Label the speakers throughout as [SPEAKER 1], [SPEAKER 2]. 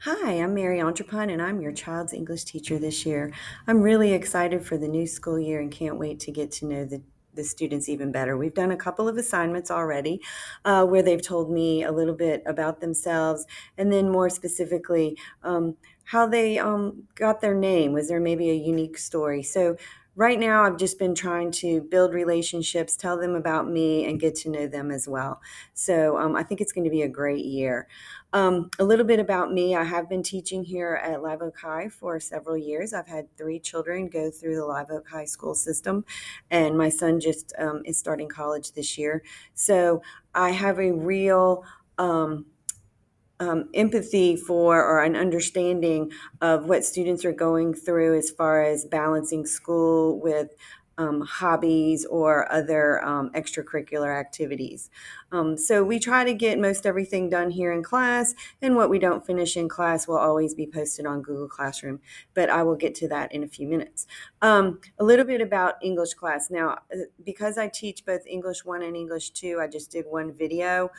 [SPEAKER 1] Hi, I'm Mary Andrepont, and I'm your child's English teacher this year. I'm really excited for the new school year and can't wait to get to know the students even better. We've done a couple of assignments already where they've told me a little bit about themselves, and then more specifically, how they got their name. Was there maybe a unique story? So, right now, I've just been trying to build relationships, tell them about me, and get to know them as well. So, I think it's going to be a great year. A little bit about me. I have been teaching here at Live Oak High for several years. I've had three children go through the Live Oak High school system, and my son just is starting college this year. So I have a real empathy for or an understanding of what students are going through as far as balancing school with hobbies or other extracurricular activities. So we try to get most everything done here in class, and what we don't finish in class will always be posted on Google Classroom, but I will get to that in a few minutes. A little bit about English class. Now, because I teach both English 1 and English 2, I just did one video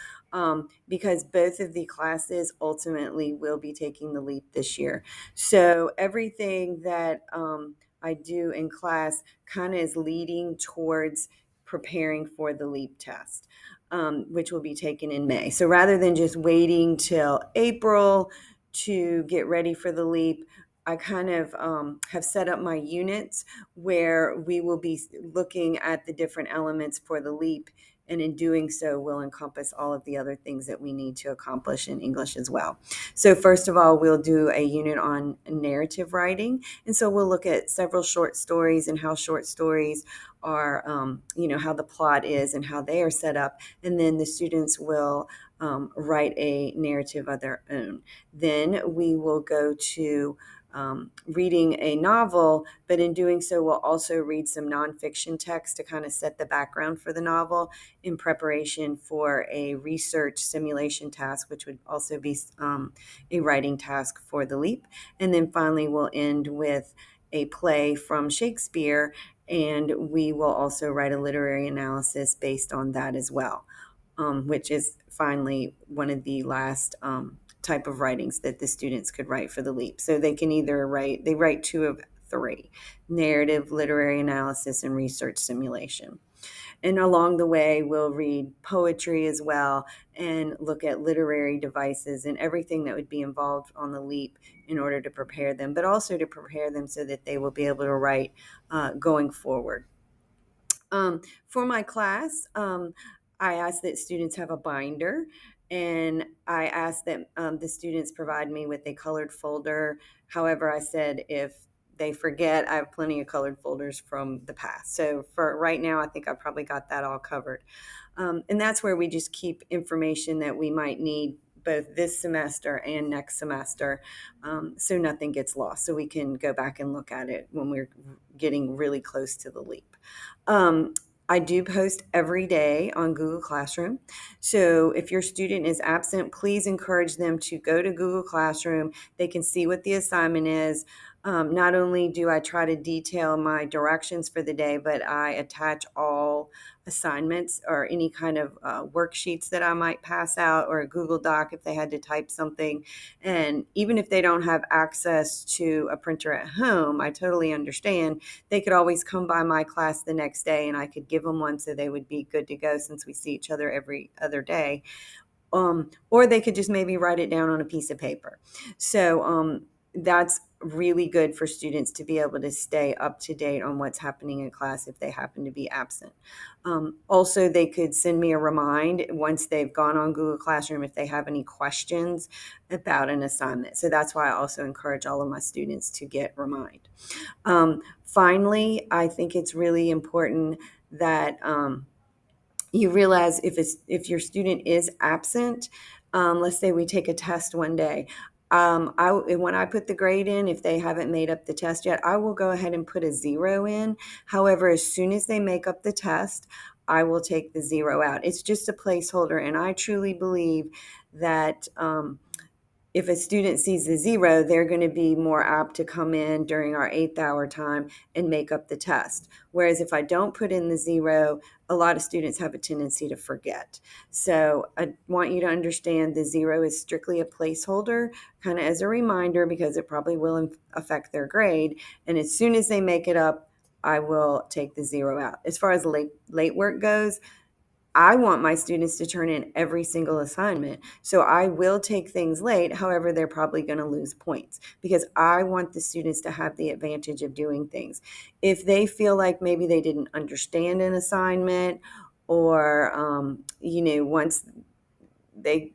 [SPEAKER 1] because both of the classes ultimately will be taking the leap this year. So everything that I do in class kind of is leading towards preparing for the leap test, which will be taken in May. So rather than just waiting till April to get ready for the leap, I kind of have set up my units where we will be looking at the different elements for the leap, and in doing so will encompass all of the other things that we need to accomplish in English as well. So first of all, we'll do a unit on narrative writing, and so we'll look at several short stories and how short stories are, how the plot is and how they are set up, and then the students will write a narrative of their own. Then we will go to reading a novel, but in doing so, we'll also read some nonfiction text to kind of set the background for the novel in preparation for a research simulation task, which would also be a writing task for the LEAP. And then finally, we'll end with a play from Shakespeare, and we will also write a literary analysis based on that as well, which is finally one of the last type of writings that the students could write for the LEAP. So they can either write two of three: narrative, literary analysis, and research simulation. And along the way, we'll read poetry as well and look at literary devices and everything that would be involved on the LEAP in order to prepare them, but also to prepare them so that they will be able to write going forward. For my class, I ask that students have a binder, and I ask that the students provide me with a colored folder. However, I said if they forget, I have plenty of colored folders from the past. So for right now, I think I probably got that all covered. And that's where we just keep information that we might need both this semester and next semester, so nothing gets lost, so we can go back and look at it when we're getting really close to the leap. I do post every day on Google Classroom. So if your student is absent, please encourage them to go to Google Classroom. They can see what the assignment is. Not only do I try to detail my directions for the day, but I attach all assignments or any kind of worksheets that I might pass out, or a Google Doc if they had to type something. And even if they don't have access to a printer at home, I totally understand. They could always come by my class the next day and I could give them one so they would be good to go, since we see each other every other day. Or they could just maybe write it down on a piece of paper. So that's really good for students to be able to stay up to date on what's happening in class if they happen to be absent. Also, they could send me a remind once they've gone on Google Classroom if they have any questions about an assignment. So that's why I also encourage all of my students to get remind. Finally, I think it's really important that you realize if your student is absent, let's say we take a test one day. When I put the grade in, if they haven't made up the test yet, I will go ahead and put a 0 in. However, as soon as they make up the test, I will take the 0 out. It's just a placeholder, and I truly believe that if a student sees the zero, they're going to be more apt to come in during our 8th hour time and make up the test. Whereas if I don't put in the zero, a lot of students have a tendency to forget. So I want you to understand the zero is strictly a placeholder, kind of as a reminder, because it probably will affect their grade. And as soon as they make it up, I will take the zero out. As far as late work goes, I want my students to turn in every single assignment. So I will take things late. However, they're probably going to lose points because I want the students to have the advantage of doing things. If they feel like maybe they didn't understand an assignment, or, once they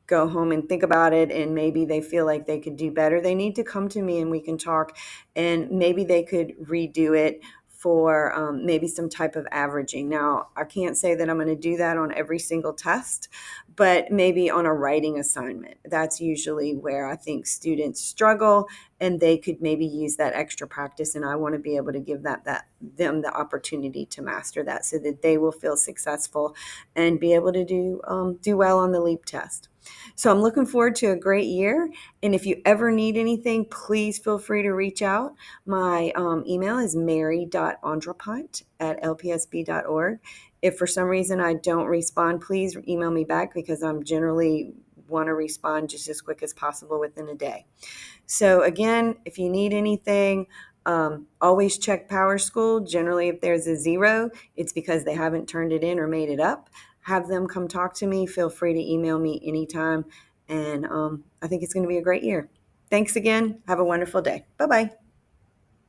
[SPEAKER 1] go home and think about it and maybe they feel like they could do better, they need to come to me and we can talk, and maybe they could redo it for maybe some type of averaging. Now, I can't say that I'm going to do that on every single test, but maybe on a writing assignment. That's usually where I think students struggle, and they could maybe use that extra practice, and I want to be able to give them the opportunity to master that so that they will feel successful and be able to do well on the LEAP test. So I'm looking forward to a great year. And if you ever need anything, please feel free to reach out. My email is mary.andrepont@lpsb.org. If for some reason I don't respond, please email me back because I'm generally want to respond just as quick as possible within a day. So again, if you need anything, always check Power School. Generally, if there's a zero, it's because they haven't turned it in or made it up. Have them come talk to me. Feel free to email me anytime. And I think it's going to be a great year. Thanks again. Have a wonderful day. Bye-bye.